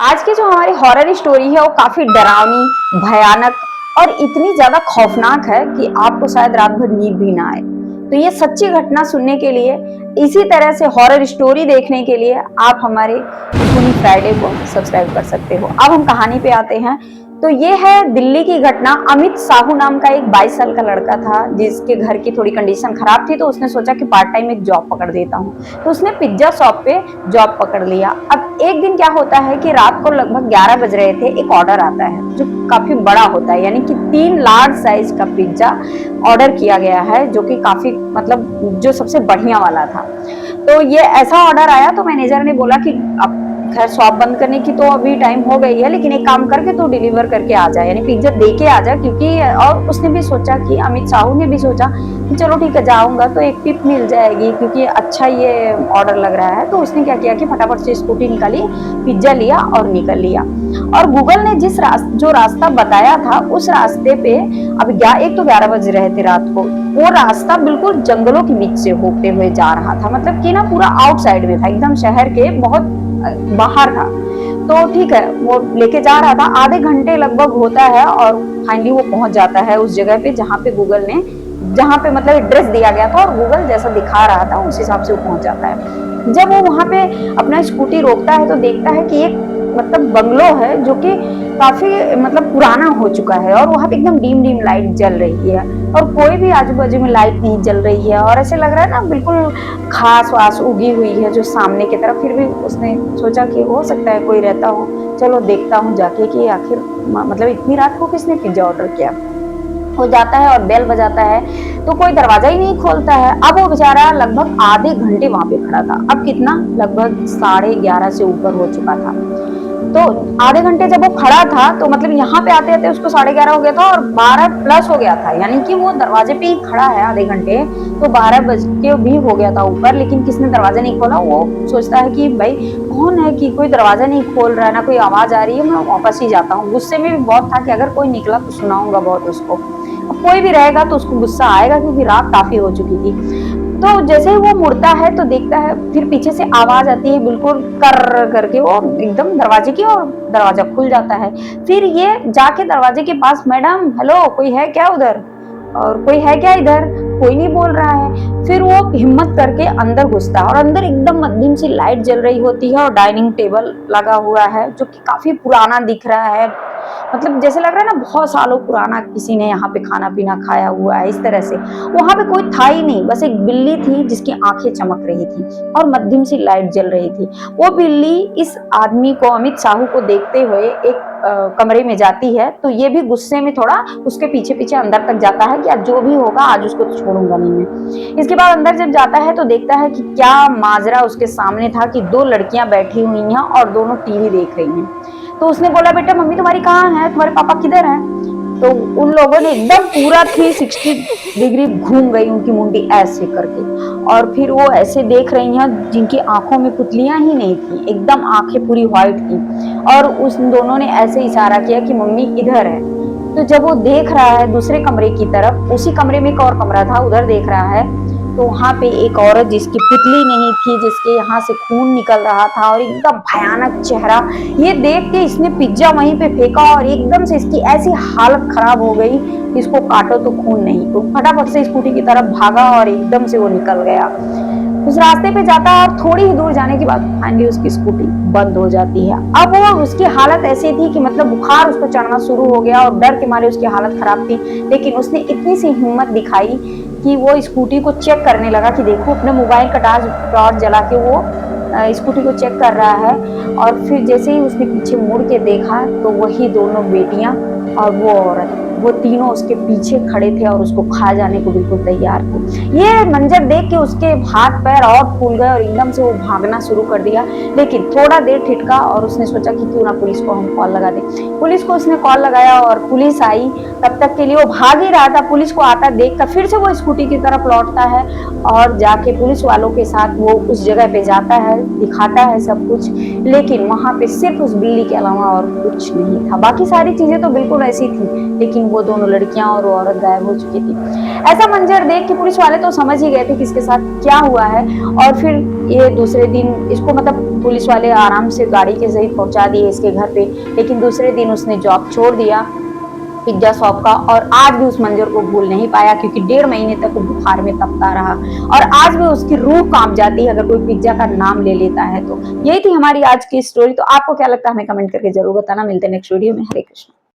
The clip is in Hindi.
आज की जो हमारी हॉरर स्टोरी है वो काफी डरावनी, भयानक और इतनी ज्यादा खौफनाक है कि आपको शायद रात भर नींद भी ना आए। तो ये सच्ची घटना सुनने के लिए, इसी तरह से हॉरर स्टोरी देखने के लिए आप हमारे खूनी फ्राइडे को सब्सक्राइब कर सकते हो। अब हम कहानी पे आते हैं। तो ये है दिल्ली की घटना। अमित साहू नाम का एक 22 साल का लड़का था जिसके घर की थोड़ी कंडीशन खराब थी, तो उसने सोचा कि पार्ट टाइम एक जॉब पकड़ देता हूँ। तो उसने पिज्जा शॉप पे जॉब पकड़ लिया। अब एक दिन क्या होता है कि रात को लगभग 11 बज रहे थे, एक ऑर्डर आता है जो काफी बड़ा होता है, यानी कि 3 लार्ज साइज का पिज्जा ऑर्डर किया गया है, जो कि काफी मतलब जो सबसे बढ़िया वाला था। तो ये ऐसा ऑर्डर आया तो मैनेजर ने बोला कि अब खैर शॉप बंद करने की तो अभी टाइम हो गई है, लेकिन एक काम करके तो डिलीवर करके आ जा, यानी पिज्जा दे के आ जा। क्योंकि और उसने भी सोचा कि अमित साहू ने भी सोचा कि चलो ठीक है जाऊंगा तो एक टिप मिल जाएगी, क्योंकि अच्छा ये ऑर्डर लग रहा है। तो उसने क्या किया कि फटाफट से स्कूटी निकाली, पिज्जा लिया और निकल लिया। और गूगल ने जो रास्ता बताया था उस रास्ते पे, अब एक तो 11 बज रहे थे रात को, वो रास्ता बिल्कुल जंगलों के बीच से होते हुए जा रहा था। मतलब कि ना पूरा आउटसाइड में था, एकदम शहर के बहुत बाहर था। तो ठीक है, वो लेके जा रहा था, आधे घंटे लगभग होता है और फाइनली वो पहुंच जाता है उस जगह पे जहाँ पे गूगल ने, जहाँ पे मतलब एड्रेस दिया गया था और गूगल जैसा दिखा रहा था उस हिसाब से वो पहुंच जाता है। जब वो वहां पे अपना स्कूटी रोकता है तो देखता है कि एक मतलब बंगलो है जो कि काफी मतलब पुराना हो चुका है, और वहां पे एकदम डीम डीम लाइट जल रही है और कोई भी आजू बाजू में लाइट नहीं जल रही है, और ऐसे लग रहा है ना बिल्कुल घास वास उगी हुई है जो सामने की तरफ। फिर भी उसने सोचा कि हो सकता है कोई रहता हो, चलो देखता हूँ जाके कि आखिर मतलब इतनी रात को किसने पिज्जा ऑर्डर किया। हो जाता है और बेल बजाता है तो कोई दरवाजा ही नहीं खोलता है। अब वो बेचारा लगभग आधे घंटे वहां पे खड़ा था। अब कितना, लगभग 11:30 से ऊपर हो चुका था। तो आधे घंटे जब वो खड़ा था तो मतलब यहाँ पे आते आते उसको 11:30 हो गया था और 12 प्लस हो गया था, यानी कि वो दरवाजे पे ही खड़ा है आधे घंटे, तो 12 बज के भी हो गया था ऊपर, लेकिन किसने दरवाजा नहीं खोला। वो सोचता है कि भाई कौन है कि कोई दरवाजा नहीं खोल रहा है, ना कोई आवाज आ रही है, मैं वापस ही जाता हूँ। गुस्से में भी बहुत था कि अगर कोई निकला तो सुनाऊंगा बहुत उसको, अब कोई भी रहेगा तो उसको गुस्सा आएगा, क्योंकि रात काफी हो चुकी थी। तो जैसे ही वो मुड़ता है तो देखता है फिर पीछे से आवाज आती है बिल्कुल कर करके, वो एकदम दरवाजे की, और दरवाजा खुल जाता है। फिर ये जाके दरवाजे के पास, मैडम हेलो कोई है क्या उधर, और कोई है क्या इधर, कोई नहीं बोल रहा है। फिर वो हिम्मत करके अंदर घुसता है और अंदर एकदम मध्यम सी लाइट जल रही होती है और डाइनिंग टेबल लगा हुआ है जो कि काफी पुराना दिख रहा है। मतलब जैसे लग रहा है ना बहुत सालों पुराना किसी ने यहाँ पे खाना पीना खाया हुआ है इस तरह से। वहां पे कोई था ही नहीं, बस एक बिल्ली थी जिसकी आंखें चमक रही थी और मध्यम सी लाइट जल रही थी। वो बिल्ली इस आदमी को, अमित साहू को देखते हुए एक कमरे में जाती है। तो ये भी गुस्से में थोड़ा उसके पीछे पीछे अंदर तक जाता है कि आज जो भी होगा आज उसको तो छोड़ूंगा नहीं मैं। इसके बाद अंदर जब जाता है तो देखता है कि क्या माजरा उसके सामने था कि 2 लड़कियां बैठी हुई हैं और दोनों टीवी देख रही हैं। तो उसने बोला बेटा मम्मी तुम्हारी कहाँ है, तुम्हारे पापा किधर हैं। तो उन लोगों ने एकदम पूरा 360 डिग्री घूम गई उनकी मुंडी ऐसे करके, और फिर वो ऐसे देख रही हैं जिनकी आंखों में पुतलियां ही नहीं थी, एकदम आंखें पूरी व्हाइट थी। और उस दोनों ने ऐसे इशारा किया कि मम्मी इधर है। तो जब वो देख रहा है दूसरे कमरे की तरफ, उसी कमरे में एक और कमरा था उधर देख रहा है, तो वहां पे एक औरत जिसकी पुतली नहीं थी, जिसके यहाँ से खून निकल रहा था और एकदम भयानक चेहरा, ये देख के इसने पिज्जा वहीं पे फेंका और एकदम से इसकी ऐसी हालत खराब हो गई, इसको काटो तो खून नहीं। तो फटाफट से स्कूटी की तरफ भागा और एकदम से वो निकल गया। उस रास्ते पे जाता है और थोड़ी ही दूर जाने के बाद फाइनली उसकी स्कूटी बंद हो जाती है। अब वो उसकी हालत ऐसी थी कि मतलब बुखार उसको चढ़ना शुरू हो गया और डर के मारे उसकी हालत खराब थी, लेकिन उसने इतनी सी हिम्मत दिखाई कि वो स्कूटी को चेक करने लगा कि देखो अपने मोबाइल का टॉर्च जला के वो स्कूटी को चेक कर रहा है। और फिर जैसे ही उसने पीछे मुड़ के देखा तो वही दोनों बेटियां और वो औरत, वो तीनों उसके पीछे खड़े थे और उसको खा जाने को बिल्कुल तैयार थे। ये मंजर देख के उसके हाथ पैर और फूल गए और एकदम से वो भागना शुरू कर दिया, लेकिन थोड़ा देर ठिठका और उसने सोचा कि क्यों ना पुलिस को हम कॉल लगा दें। पुलिस को उसने कॉल लगाया और पुलिस आई। तब तक के लिए वो भाग ही रहा था, पुलिस को आता देखकर फिर से वो स्कूटी की तरफ लौटता है और जाके पुलिस वालों के साथ वो उस जगह पे जाता है, दिखाता है सब कुछ, लेकिन वहां पे सिर्फ उस बिल्ली के अलावा और कुछ नहीं था। बाकी सारी चीजें तो बिल्कुल ऐसी थी, लेकिन वो दोनों लड़कियां और वो औरत गायब हो चुकी थी। ऐसा मंजर देख के पुलिस वाले तो समझ ही गए थे कि इसके साथ क्या हुआ है, और फिर ये दूसरे दिन इसको मतलब पुलिस वाले आराम से गाड़ी के जरिए पहुंचा दिए इसके घर पे। लेकिन दूसरे दिन उसने जॉब छोड़ दिया पिज्जा शॉप का, और आज भी उस मंजर को भूल नहीं पाया, क्योंकि 1.5 महीने तक वो बुखार में तपता रहा, और आज भी उसकी रूह कांप जाती है अगर कोई पिज्जा का नाम ले लेता है तो। यही थी हमारी आज की स्टोरी। तो आपको क्या लगता है हमें कमेंट करके जरूर बताना। मिलते हैं नेक्स्ट वीडियो में। हरे कृष्ण।